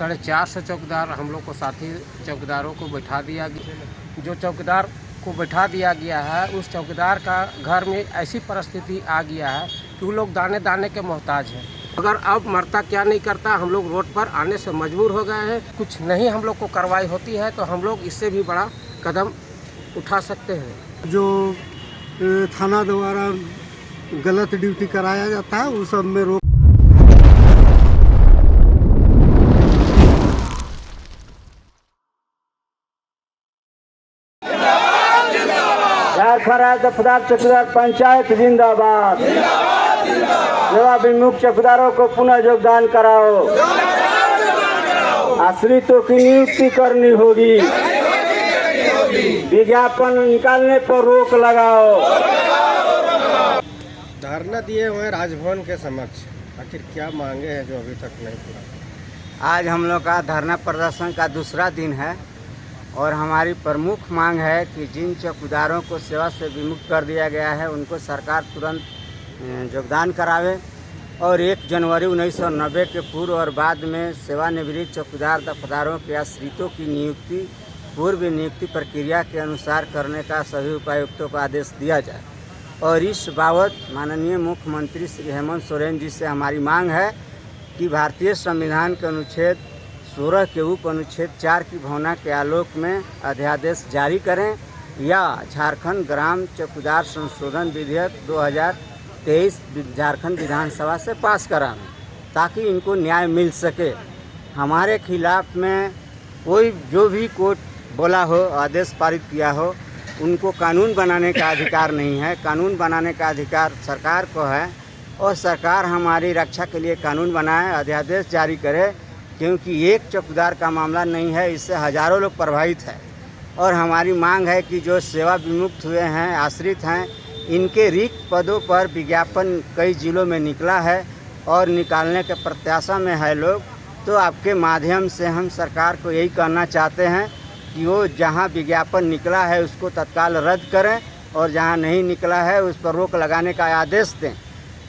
450 चौकीदार हम लोग को साथी चौकीदारों को बैठा दिया गया। जो चौकीदार को बैठा दिया गया है उस चौकीदार का घर में ऐसी परिस्थिति आ गया है कि वो लोग दाने दाने के मोहताज हैं। अगर अब मरता क्या नहीं करता, हम लोग रोड पर आने से मजबूर हो गए हैं। कुछ नहीं हम लोग को कार्रवाई होती है तो हम लोग इससे भी बड़ा कदम उठा सकते हैं। जो थाना द्वारा गलत ड्यूटी कराया जाता है उस सब में रोक। दफदार चौकीदार पंचायत जिंदाबाद। सेवा विमुख चौकीदारों को पुनः योगदान कराओ। आश्रितों की नियुक्ति करनी होगी। विज्ञापन निकालने पर रोक लगाओ। धरना दिए हुए राजभवन के समक्ष, आखिर क्या मांगे हैं जो अभी तक नहीं पूरा? आज हम लोग का धरना प्रदर्शन का दूसरा दिन है और हमारी प्रमुख मांग है कि जिन चौकीदारों को सेवा से विमुक्त कर दिया गया है उनको सरकार तुरंत योगदान करावे और 1 जनवरी 1990 के पूर्व और बाद में सेवानिवृत्त चौकीदार दफदारों के आश्रितों की नियुक्ति पूर्व नियुक्ति प्रक्रिया के अनुसार करने का सभी उपायुक्तों को आदेश दिया जाए। और इस बाबत माननीय मुख्यमंत्री श्री हेमंत सोरेन जी से हमारी मांग है कि भारतीय संविधान के अनुच्छेद 16 के उप अनुच्छेद 4 की भावना के आलोक में अध्यादेश जारी करें या झारखंड ग्राम चौकीदार संशोधन विधेयक 2023 झारखंड विधानसभा से पास कराएं ताकि इनको न्याय मिल सके। हमारे खिलाफ में कोई जो भी कोर्ट बोला हो, आदेश पारित किया हो, उनको कानून बनाने का अधिकार नहीं है। कानून बनाने का अधिकार सरकार को है और सरकार हमारी रक्षा के लिए कानून बनाए, अध्यादेश जारी करे, क्योंकि एक चौकीदार का मामला नहीं है, इससे हजारों लोग प्रभावित हैं। और हमारी मांग है कि जो सेवा विमुक्त हुए हैं, आश्रित हैं, इनके रिक्त पदों पर विज्ञापन कई जिलों में निकला है और निकालने के प्रत्याशा में है लोग। तो आपके माध्यम से हम सरकार को यही कहना चाहते हैं कि वो जहां विज्ञापन निकला है उसको तत्काल रद्द करें और जहां नहीं निकला है उस पर रोक लगाने का आदेश दें।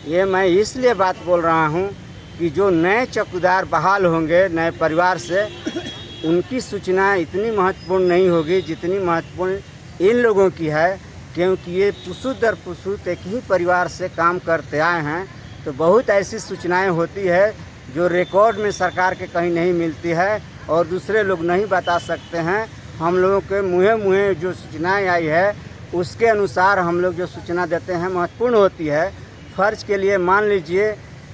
ये मैं इसलिए बात बोल रहा हूं कि जो नए चौकीदार बहाल होंगे नए परिवार से, उनकी सूचना इतनी महत्वपूर्ण नहीं होगी जितनी महत्वपूर्ण इन लोगों की है, क्योंकि ये पुसुत दर पुसुत एक ही परिवार से काम करते आए हैं। तो बहुत ऐसी सूचनाएं होती है जो रिकॉर्ड में सरकार के कहीं नहीं मिलती है और दूसरे लोग नहीं बता सकते हैं। हम लोगों के मुँहे जो सूचनाएँ आई है उसके अनुसार हम लोग जो सूचना देते हैं महत्वपूर्ण होती है। फ़र्ज के लिए मान लीजिए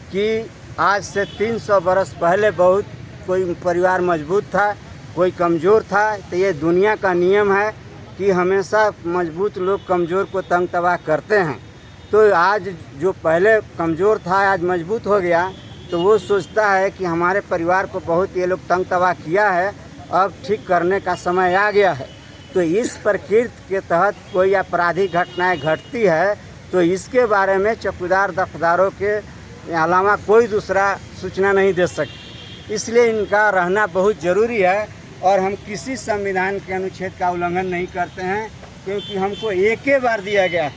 कि आज से 300 बरस पहले बहुत कोई परिवार मजबूत था, कोई कमज़ोर था, तो ये दुनिया का नियम है कि हमेशा मजबूत लोग कमज़ोर को तंग तबाह करते हैं। तो आज जो पहले कमज़ोर था आज मजबूत हो गया, तो वो सोचता है कि हमारे परिवार को बहुत ये लोग तंग तबाह किया है, अब ठीक करने का समय आ गया है। तो इस प्रकृति के तहत कोई आपराधिक घटनाएँ घटती है तो इसके बारे में चौकीदार दफदारों के अलावा कोई दूसरा सूचना नहीं दे सकते। इसलिए इनका रहना बहुत ज़रूरी है और हम किसी संविधान के अनुच्छेद का उल्लंघन नहीं करते हैं, क्योंकि हमको एक ही बार दिया गया है।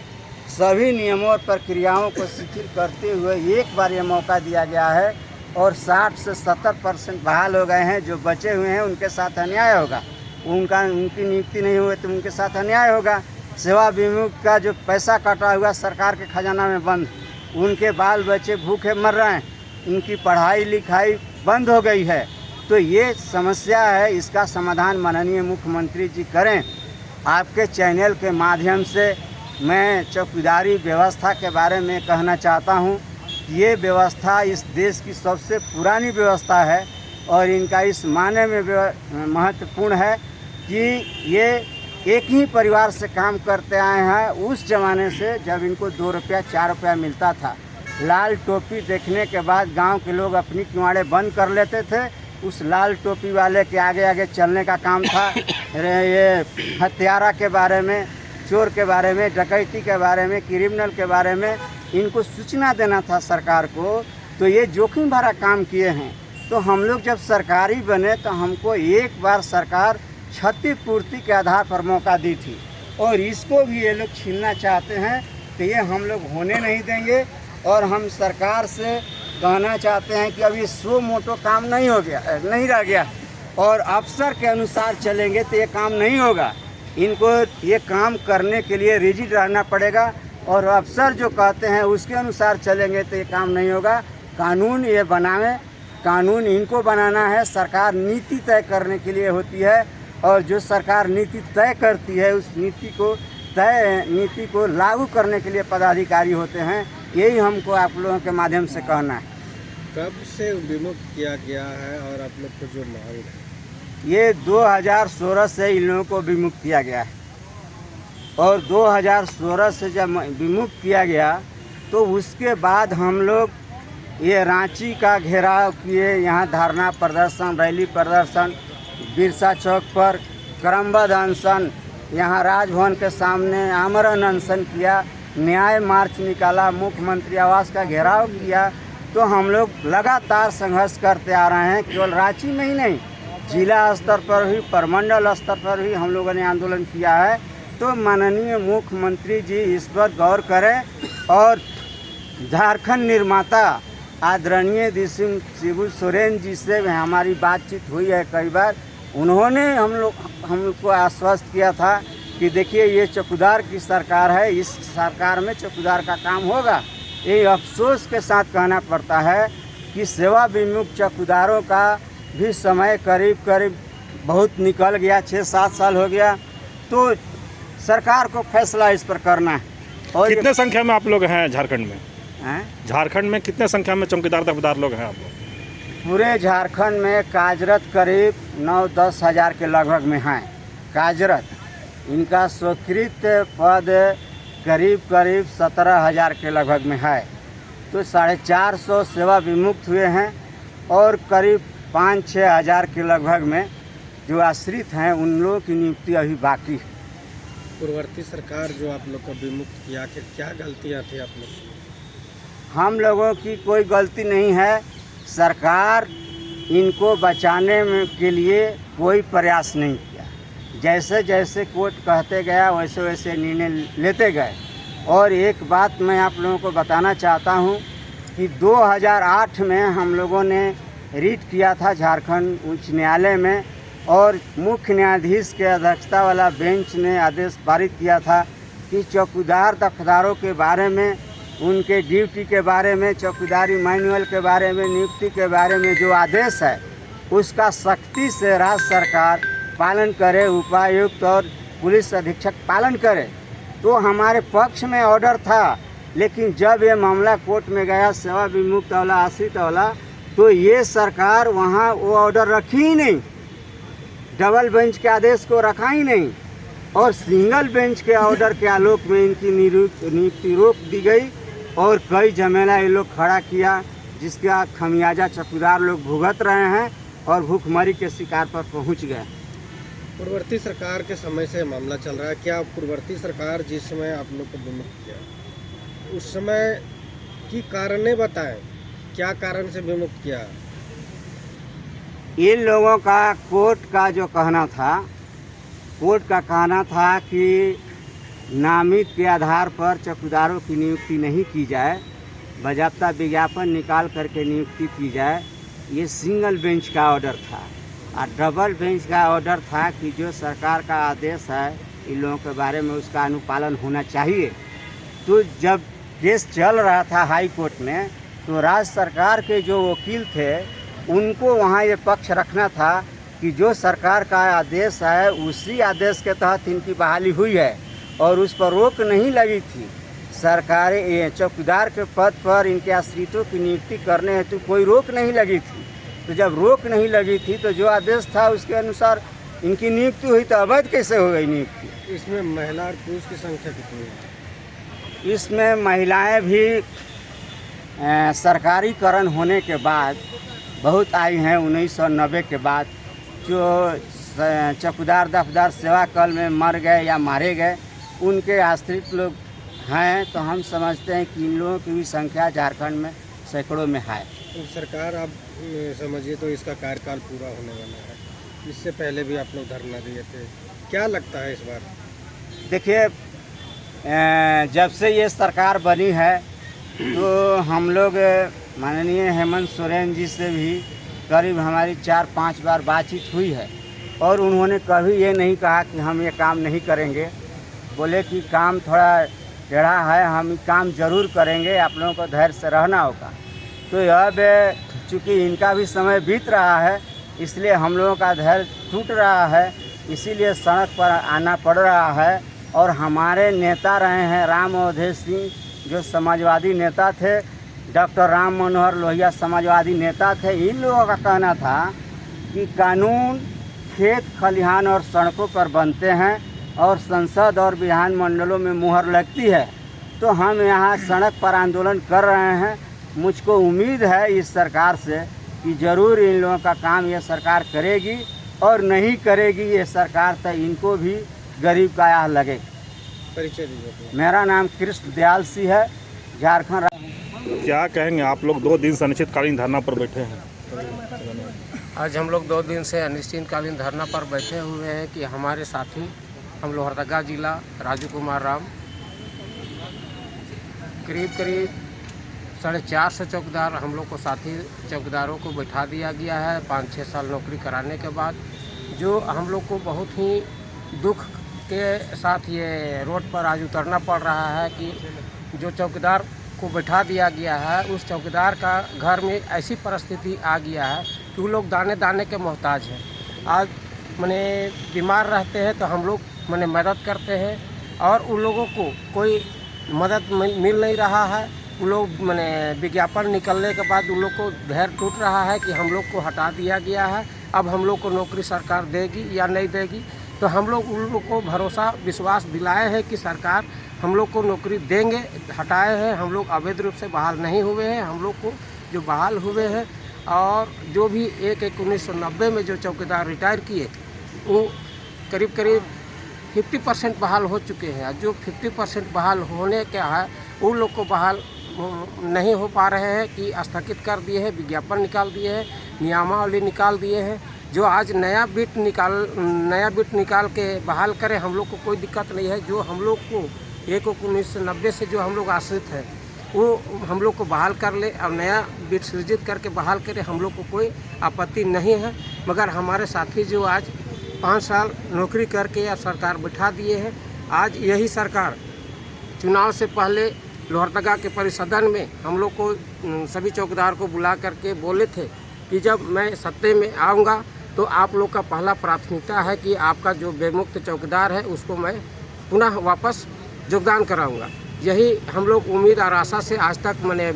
सभी नियमों और प्रक्रियाओं को शिथिल करते हुए एक बार ये मौका दिया गया है और 60 से 70% बहाल हो गए हैं। जो बचे हुए हैं उनके साथ अन्याय होगा, उनकी नियुक्ति नहीं हुई तो उनके साथ अन्याय होगा। सेवा विमुक्त का जो पैसा कटा हुआ सरकार के खजाना में बंद, उनके बाल बच्चे भूखे मर रहे हैं, उनकी पढ़ाई लिखाई बंद हो गई है। तो ये समस्या है, इसका समाधान माननीय मुख्यमंत्री जी करें। आपके चैनल के माध्यम से मैं चौकीदारी व्यवस्था के बारे में कहना चाहता हूँ। ये व्यवस्था इस देश की सबसे पुरानी व्यवस्था है और इनका इस मायने में महत्वपूर्ण है कि ये एक ही परिवार से काम करते आए हैं उस ज़माने से जब इनको 2 रुपया 4 रुपया मिलता था। लाल टोपी देखने के बाद गांव के लोग अपनी किवाड़े बंद कर लेते थे। उस लाल टोपी वाले के आगे आगे चलने का काम था। ये हत्यारा के बारे में, चोर के बारे में, डकैती के बारे में, क्रिमिनल के बारे में इनको सूचना देना था सरकार को। तो ये जोखिम भरा काम किए हैं। तो हम लोग जब सरकारी बने तो हमको एक बार सरकार क्षतिपूर्ति के आधार पर मौका दी थी और इसको भी ये लोग छीनना चाहते हैं। तो ये हम लोग होने नहीं देंगे और हम सरकार से कहना चाहते हैं कि अब ये सो मोटो काम नहीं रह गया और अफसर के अनुसार चलेंगे तो ये काम नहीं होगा। इनको ये काम करने के लिए रिजिड रहना पड़ेगा और अफसर जो कहते हैं उसके अनुसार चलेंगे तो ये काम नहीं होगा। कानून ये बनावे, कानून इनको बनाना है। सरकार नीति तय करने के लिए होती है और जो सरकार नीति तय करती है उस नीति को लागू करने के लिए पदाधिकारी होते हैं। यही हमको आप लोगों के माध्यम से कहना है। कब से विमुक्त किया गया है और आप लोग को जो मांग है? ये 2016 से इन लोगों को विमुक्त किया गया है और 2016 से जब विमुक्त किया गया तो उसके बाद हम लोग ये रांची का घेराव किए, यहाँ धरना प्रदर्शन, रैली प्रदर्शन, बिरसा चौक पर क्रमबद्ध अनशन, यहाँ राजभवन के सामने आमरण अनशन किया, न्याय मार्च निकाला, मुख्यमंत्री आवास का घेराव किया। तो हम लोग लगातार संघर्ष करते आ रहे हैं। केवल रांची में ही नहीं, जिला स्तर पर भी, प्रमंडल स्तर पर भी हम लोगों ने आंदोलन किया है। तो माननीय मुख्यमंत्री जी इस पर गौर करें और झारखंड निर्माता आदरणीय शिबू सोरेन जी से हमारी बातचीत हुई है कई बार। उन्होंने हमको आश्वस्त किया था कि देखिए ये चौकीदार की सरकार है, इस सरकार में चौकीदार का काम होगा। ये अफसोस के साथ कहना पड़ता है कि सेवा विमुक्त चौकीदारों का भी समय करीब बहुत निकल गया, 6-7 साल हो गया। तो सरकार को फैसला इस पर करना है। और कितने संख्या में आप लोग हैं झारखंड में? झारखंड में कितने संख्या में चौकीदार दफदार लोग हैं आप लोग? पूरे झारखंड में कार्यरत करीब 9-10 हज़ार के लगभग में हैं कार्यरत। इनका स्वीकृत पद करीब 17,000 के लगभग में है। तो 450 सेवा विमुक्त हुए हैं और करीब 5-6 हज़ार के लगभग में जो आश्रित हैं उन लोगों की नियुक्ति अभी बाकी है। पूर्ववर्ती सरकार जो आप लोग को विमुक्त किया, आखिर क्या गलतियाँ थी आप लोग की? हम लोगों की कोई गलती नहीं है। सरकार इनको बचाने के लिए कोई प्रयास नहीं किया। जैसे जैसे कोर्ट कहते गया वैसे वैसे निर्णय लेते गए। और एक बात मैं आप लोगों को बताना चाहता हूं कि 2008 में हम लोगों ने रिट किया था झारखंड उच्च न्यायालय में और मुख्य न्यायाधीश के अध्यक्षता वाला बेंच ने आदेश पारित किया था कि चौकीदार दफदारों के बारे में, उनके ड्यूटी के बारे में, चौकीदारी मैनुअल के बारे में, नियुक्ति के बारे में जो आदेश है उसका सख्ती से राज्य सरकार पालन करे, उपायुक्त और पुलिस अधीक्षक पालन करे। तो हमारे पक्ष में ऑर्डर था, लेकिन जब ये मामला कोर्ट में गया सेवा विमुक्त वाला, आश्रित वाला, तो ये सरकार वहाँ वो ऑर्डर रखी ही नहीं, डबल बेंच के आदेश को रखा ही नहीं और सिंगल बेंच के ऑर्डर के आलोक में इनकी नियुक्ति रोक दी गई और कई झमेला ये लोग खड़ा किया, जिसका खमियाजा चौकीदार लोग भुगत रहे हैं और भूखमरी के शिकार पर पहुंच गए। पूर्ववर्ती सरकार के समय से मामला चल रहा है। क्या पूर्ववर्ती सरकार जिस समय आप लोग को विमुक्त किया उस समय की कारणें बताएं, क्या कारण से विमुक्त किया? इन लोगों का कोर्ट का जो कहना था, कोर्ट का कहना था कि नामित के आधार पर चौकीदारों की नियुक्ति नहीं की जाए, बाज़ाब्ता विज्ञापन निकाल करके नियुक्ति की जाए। ये सिंगल बेंच का ऑर्डर था और डबल बेंच का ऑर्डर था कि जो सरकार का आदेश है इन लोगों के बारे में उसका अनुपालन होना चाहिए। तो जब केस चल रहा था हाई कोर्ट में तो राज्य सरकार के जो वकील थे उनको वहाँ ये पक्ष रखना था कि जो सरकार का आदेश है उसी आदेश के तहत इनकी बहाली हुई है और उस पर रोक नहीं लगी थी। सरकारी चौकीदार के पद पर इनके आश्रितों की नियुक्ति करने हेतु कोई रोक नहीं लगी थी। तो जब रोक नहीं लगी थी तो जो आदेश था उसके अनुसार इनकी नियुक्ति हुई, तो अवैध कैसे हो गई नियुक्ति? इसमें महिला और पुरुष की संख्या कितनी है? इसमें महिलाएं भी सरकारीकरण होने के बाद बहुत आई हैं। 1990 के बाद जो चौकीदार दफदार सेवा काल में मर गए या मारे गए उनके आश्रित लोग हैं। तो हम समझते हैं कि इन लोगों की भी संख्या झारखंड में सैकड़ों में है। तो सरकार आप समझिए तो इसका कार्यकाल पूरा होने वाला है। इससे पहले भी आप लोग धरना दिए थे, क्या लगता है इस बार? देखिए, जब से ये सरकार बनी है तो हम लोग माननीय हेमंत सोरेन जी से भी करीब हमारी 4-5 बार बातचीत हुई है और उन्होंने कभी ये नहीं कहा कि हम ये काम नहीं करेंगे। बोले कि काम थोड़ा टेढ़ा है, हम काम ज़रूर करेंगे, आप लोगों को धैर्य से रहना होगा। तो अब चूँकि इनका भी समय बीत रहा है, इसलिए हम लोगों का धैर्य टूट रहा है, इसीलिए सड़क पर आना पड़ रहा है। और हमारे नेता रहे हैं राम अवधेश सिंह, जो समाजवादी नेता थे, डॉक्टर राम मनोहर लोहिया समाजवादी नेता थे। इन लोगों का कहना था कि कानून खेत खलिहान और सड़कों पर बनते हैं और संसद और विधान मंडलों में मुहर लगती है। तो हम यहाँ सड़क पर आंदोलन कर रहे हैं। मुझको उम्मीद है इस सरकार से कि ज़रूर इन लोगों का काम ये सरकार करेगी, और नहीं करेगी ये सरकार तो इनको भी गरीब का आह लगे। परिचय दीजिए। मेरा नाम कृष्ण दयाल सिंह है, झारखंड। क्या कहेंगे आप लोग 2 दिन से अनिश्चितकालीन धरना पर बैठे हैं? आज हम लोग 2 दिन से अनिश्चितकालीन धरना पर बैठे हुए हैं कि हमारे साथी हम लोहरदगा जिला राजू कुमार राम करीब 450 चौकीदार हम लोग को साथी चौकीदारों को बैठा दिया गया है 5-6 साल नौकरी कराने के बाद। जो हम लोग को बहुत ही दुख के साथ ये रोड पर आज उतरना पड़ रहा है कि जो चौकीदार को बैठा दिया गया है उस चौकीदार का घर में ऐसी परिस्थिति आ गया है कि वो लोग दाने दाने के मोहताज हैं। आज मैंने बीमार रहते हैं तो हम लोग मैंने मदद करते हैं और उन लोगों को कोई मदद मिल नहीं रहा है। उन लोग मैंने विज्ञापन निकलने के बाद उन लोग को धैर्य टूट रहा है कि हम लोग को हटा दिया गया है, अब हम लोग को नौकरी सरकार देगी या नहीं देगी। तो हम लोग उन लोग को भरोसा विश्वास दिलाए हैं कि सरकार हम लोग को नौकरी देंगे। हटाए हैं, हम लोग अवैध रूप से बहाल नहीं हुए हैं। हम लोग को जो बहाल हुए हैं और जो भी 1/1/1990 में जो चौकीदार रिटायर किए वो करीब 50% बहाल हो चुके हैं। जो 50% बहाल होने के है उन लोग को बहाल नहीं हो पा रहे हैं कि स्थगित कर दिए हैं, विज्ञापन निकाल दिए हैं, नियमावली निकाल दिए हैं। जो आज नया बिट निकाल के बहाल करें, हम लोग को कोई दिक्कत नहीं है। जो हम लोग को 1/1990 से जो हम लोग आश्रित हैं वो हम लोग को बहाल कर ले और नया बिट सृजित करके बहाल करें, हम लोग को कोई आपत्ति नहीं है। मगर हमारे साथी जो आज 5 साल नौकरी करके या सरकार बिठा दिए हैं, आज यही सरकार चुनाव से पहले लोहरदगा के परिसदन में हम लोग को सभी चौकीदार को बुला करके बोले थे कि जब मैं सत्ते में आऊँगा तो आप लोग का पहला प्राथमिकता है कि आपका जो बेमुक्त चौकीदार है उसको मैं पुनः वापस योगदान कराऊंगा। यही हम लोग उम्मीद और आशा से आज तक मैंने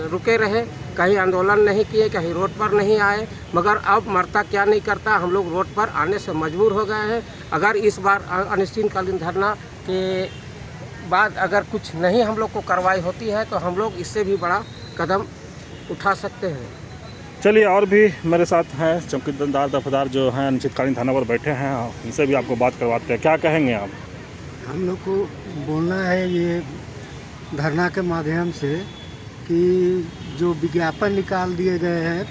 रुके रहे, कहीं आंदोलन नहीं किए, कहीं रोड पर नहीं आए। मगर अब मरता क्या नहीं करता, हम लोग रोड पर आने से मजबूर हो गए हैं। अगर इस बार अनिश्चितकालीन धरना के बाद अगर कुछ नहीं हम लोग को कार्रवाई होती है तो हम लोग इससे भी बड़ा कदम उठा सकते हैं। चलिए, और भी मेरे साथ हैं चौकीदार दफदार जो हैं अनिश्चितकालीन धरना पर बैठे हैं, उनसे भी आपको बात करवाते हैं। क्या कहेंगे आप? हम लोग को बोलना है ये धरना के माध्यम से कि जो विज्ञापन निकाल दिए गए हैं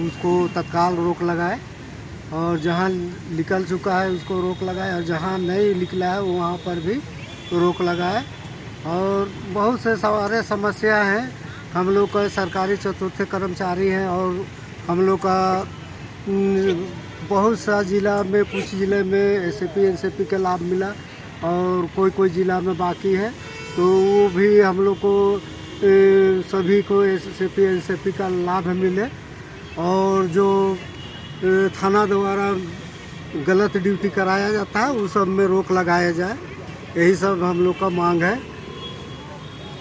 उसको तत्काल रोक लगाए, और जहाँ निकल चुका है उसको रोक लगाए, और जहाँ नहीं निकला है वहाँ पर भी रोक लगाए। और बहुत से सारे समस्या हैं। हम लोग का सरकारी चतुर्थ कर्मचारी हैं और हम लोग का बहुत सा ज़िला में, कुछ ज़िले में SAP NCP का लाभ मिला और कोई ज़िला में बाकी है, तो वो भी हम लोग को सभी को SAP NCP का लाभ मिले। और जो थाना द्वारा गलत ड्यूटी कराया जाता है उस सब में रोक लगाया जाए, यही सब हम लोग का मांग है।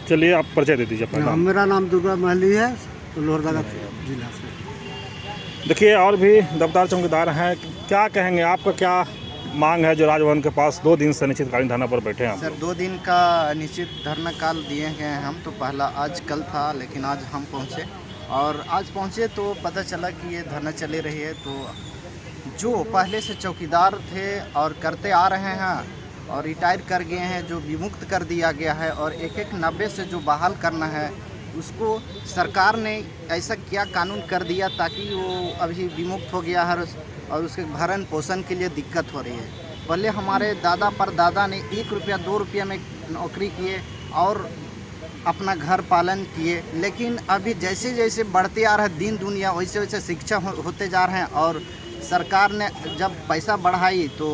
चलिए, आप परिचय दे दीजिए अपना। मेरा नाम दुर्गा महली है, लोहरदगा जिला से। देखिए, और भी दफदार चौकीदार हैं, क्या कहेंगे? आपका क्या मांग है जो राजभवन के पास 2 दिन से अनिश्चितकालीन धरना पर बैठे हैं? सर 2 दिन का निश्चित धरना काल दिए गए हैं। हम तो पहला आज कल था, लेकिन आज हम पहुंचे, और आज पहुंचे तो पता चला कि ये धरना चले रही है। तो जो पहले से चौकीदार थे और करते आ रहे हैं और रिटायर कर गए हैं, जो विमुक्त कर दिया गया है, और 1/1/90 से जो बहाल करना है उसको सरकार ने ऐसा क्या कानून कर दिया ताकि वो अभी विमुक्त हो गया है और उसके भरण पोषण के लिए दिक्कत हो रही है। पहले हमारे दादा परदादा ने 1 रुपया 2 रुपया में नौकरी किए और अपना घर पालन किए, लेकिन अभी जैसे जैसे बढ़ते आ रहा है दिन दुनिया, वैसे वैसे शिक्षा होते जा रहे हैं। और सरकार ने जब पैसा बढ़ाई तो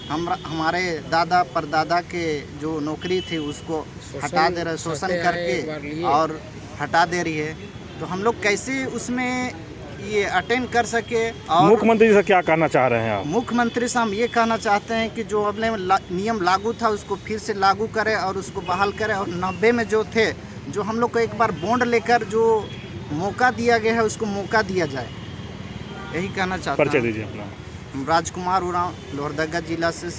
हमारे दादा परदादा के जो नौकरी थी उसको हटा दे रहे, शोषण करके और हटा दे रही है। तो हम लोग कैसे उसमें ये अटेंड कर सके। और मुख्यमंत्री से क्या कहना चाह रहे हैं आप? मुख्यमंत्री से हम ये कहना चाहते हैं कि जो अपने नियम लागू था उसको फिर से लागू करें और उसको बहाल करें। और 90 में जो थे, जो हम लोग को एक बार बॉन्ड लेकर जो मौका दिया गया है उसको मौका दिया जाए, यही कहना चाहता हूँ। परिचय दीजिए अपना। राजकुमार उरांव, लोहरदगा जिला से।